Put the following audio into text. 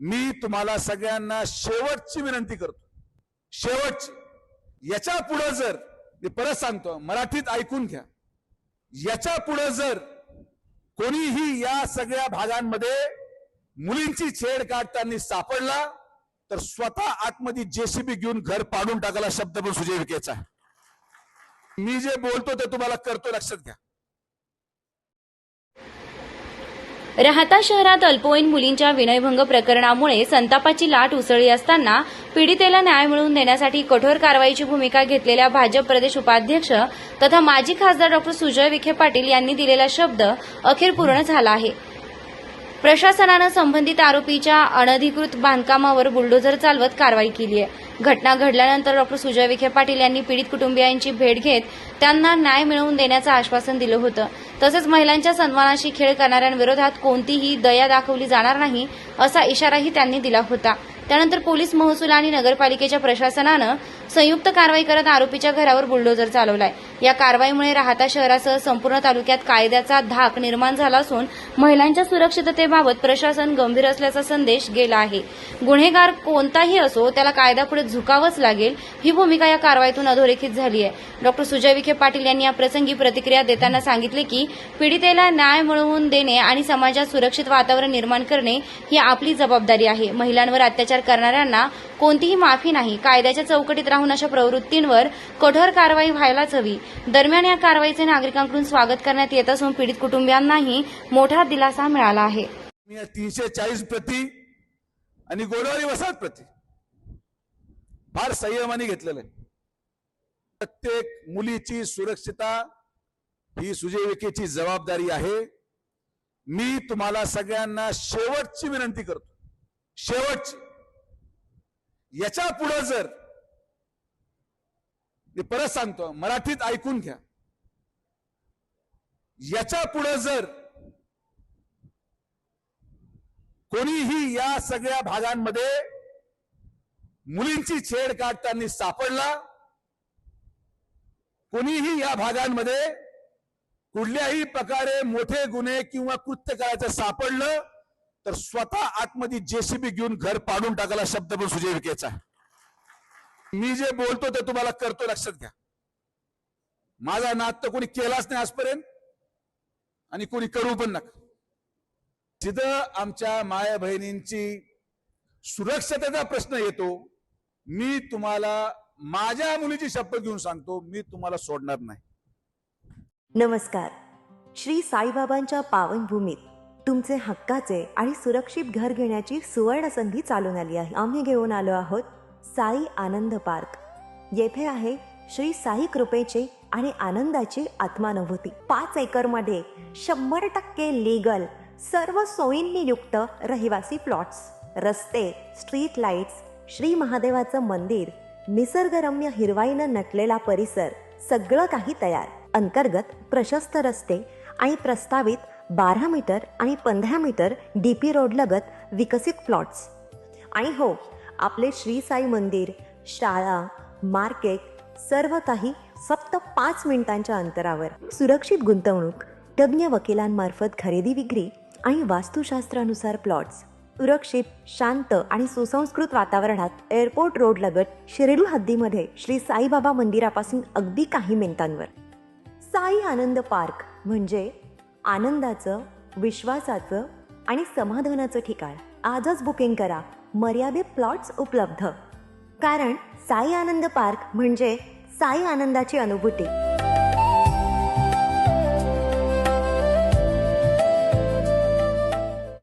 मी तुम्हाला सगळ्यांना शेवटची विनंती करतो, शेवटची। याच्या पुढे जर, मी परत सांगतो, मराठीत ऐकून घ्या, याच्या पुढे जर कोणीही या सगळ्या भागांमध्ये मुलींची छेड काढताना सापडला तर स्वतः आतमध्ये जेसीबी घेऊन घर पाडून टाकायला शब्द पण सुजय विखेचा आहे। मी जे बोलतो ते तुम्हाला करतो, लक्षात घ्या। राहता शहरात अल्पवयीन मुलींच्या विनयभंग प्रकरणामुळे संतापाची लाट उसळली असताना पीडितेला न्याय मिळवून देण्यासाठी कठोर कारवाईची भूमिका घेतलेल्या भाजप प्रदेश उपाध्यक्ष तथा माजी खासदार डॉ. सुजय विखे पाटील यांनी दिलेला शब्द अखेर पूर्ण झाला आहे। प्रशासनानं संबंधित आरोपीच्या अनधिकृत बांधकामावर बुलडोझर चालवत कारवाई केली आहे। घटना घडल्यानंतर डॉ. सुजय विखे पाटील यांनी पीडित कुटुंबियांची भेट घेत त्यांना न्याय मिळवून देण्याचं आश्वासन दिलं होतं। तसंच महिलांच्या सन्मानाशी खेळ करणाऱ्यांविरोधात कोणतीही दया दाखवली जाणार नाही असा इशाराही त्यांनी दिला होता। त्यानंतर पोलीस, महसूल आणि नगरपालिकेच्या प्रशासनानं संयुक्त कारवाई करत आरोपीच्या घरावर बुलडोझर चालवलाय। या कारवाईमुळे राहता शहरासह संपूर्ण तालुक्यात कायद्याचा धाक निर्माण झाला असून महिलांच्या सुरक्षिततेबाबत प्रशासन गंभीर असल्याचा संदेश गेला आहे। गुन्हेगार कोणताही असो त्याला कायद्यापुढे झुकावंच लागेल, ही भूमिका या कारवाईतून अधोरेखित झाली आहे। डॉ. सुजय विखे पाटील यांनी या प्रसंगी प्रतिक्रिया देताना सांगितले की पीडितेला न्याय मिळवून देणे आणि समाजात सुरक्षित वातावरण निर्माण करणे ही आपली जबाबदारी आहे। महिलांवर अत्याचार करणाऱ्यांना कोणतीही माफी नाही। कायद्याच्या चौकटीत राहून अशा प्रवृत्तींवर कठोर कारवाई व्हायलाच हवी। दरम्यान या कारवाईचे नागरिकांकडून स्वागत करण्यात येत असून पीडित कुटुंबियांनाही मोठा दिलासा मिळाला आहे। 340 प्रति आणि गोदावरी वसाहत प्रति फार संयमाने घेतलेलं आहे। प्रत्येक मुलीची सुरक्षितता ही सुजय विखेची जबाबदारी आहे। मी तुम्हाला सगळ्यांना शेवटची विनंती करतो, शेवटची। याच्या पुढे जर, मी परत सांगतो, मराठीत ऐकून घ्या, याच्या पुढे जर कोणीही या सगळ्या भागांमध्ये मुलींची छेड काढताना सापडला, कोणीही या भागांमध्ये कुठल्याही प्रकारे मोठे गुन्हे किंवा कृत्य करायचं सापडलं तर स्वतः आतमध्ये जेसीबी घेऊन घर पाडून टाकायला शब्द पण सुजय विखेचा आहे। मी जे बोलतो ते तुम्हाला करतो, लक्षात घ्या। माझा नाद तर कोणी केलाच नाही आजपर्यंत आणि कोणी करू पण नका। जिथं आमच्या माया बहिणींची सुरक्षतेचा प्रश्न येतो, मी तुम्हाला माझ्या मुलीची शपथ घेऊन सांगतो, मी तुम्हाला सोडणार नाही। नमस्कार। श्री साईबाबांच्या पावनभूमीत तुमचे हक्काचे आणि सुरक्षित घर घेण्याची सुवर्ण संधी चालून आली आहे। आम्ही घेऊन आलो आहोत साई आनंद पार्क। येथे आहे श्री साई कृपेचे आणि आनंदाची आत्मानुभूती। 5 एकरमध्ये 100% लीगल, सर्व सोयींनी युक्त रहिवासी प्लॉट्स, रस्ते, स्ट्रीट लाईट्स, श्री महादेवाचं मंदिर, निसर्गरम्य हिरवाईनं नटलेला परिसर, सगळं काही तयार। अंतर्गत प्रशस्त रस्ते आणि प्रस्तावित 12 मीटर आणि 15 मीटर DP रोड लगत विकसित प्लॉट्स। आणि हो, आपले श्री साई मंदिर, शाळा, मार्केट, सर्व काही फक्त 5 मिनिटांच्या अंतरावर। सुरक्षित गुंतवणूक, तज्ञ वकिलांमार्फत खरेदी विक्री आणि वास्तुशास्त्रानुसार प्लॉट्स, सुरक्षित, शांत आणि सुसंस्कृत वातावरणात एअरपोर्ट रोड लगत शिर्डी हद्दीमध्ये श्री साईबाबा मंदिरापासून अगदी काही मिनिटांवर। साई आनंद पार्क म्हणजे आनंदाचं, विश्वासाचं आणि समाधानाचं ठिकाण। आजच बुकिंग करा। मर्यादित प्लॉट्स उपलब्ध। कारण साई आनंद पार्क म्हणजे साई आनंदाची अनुभूती।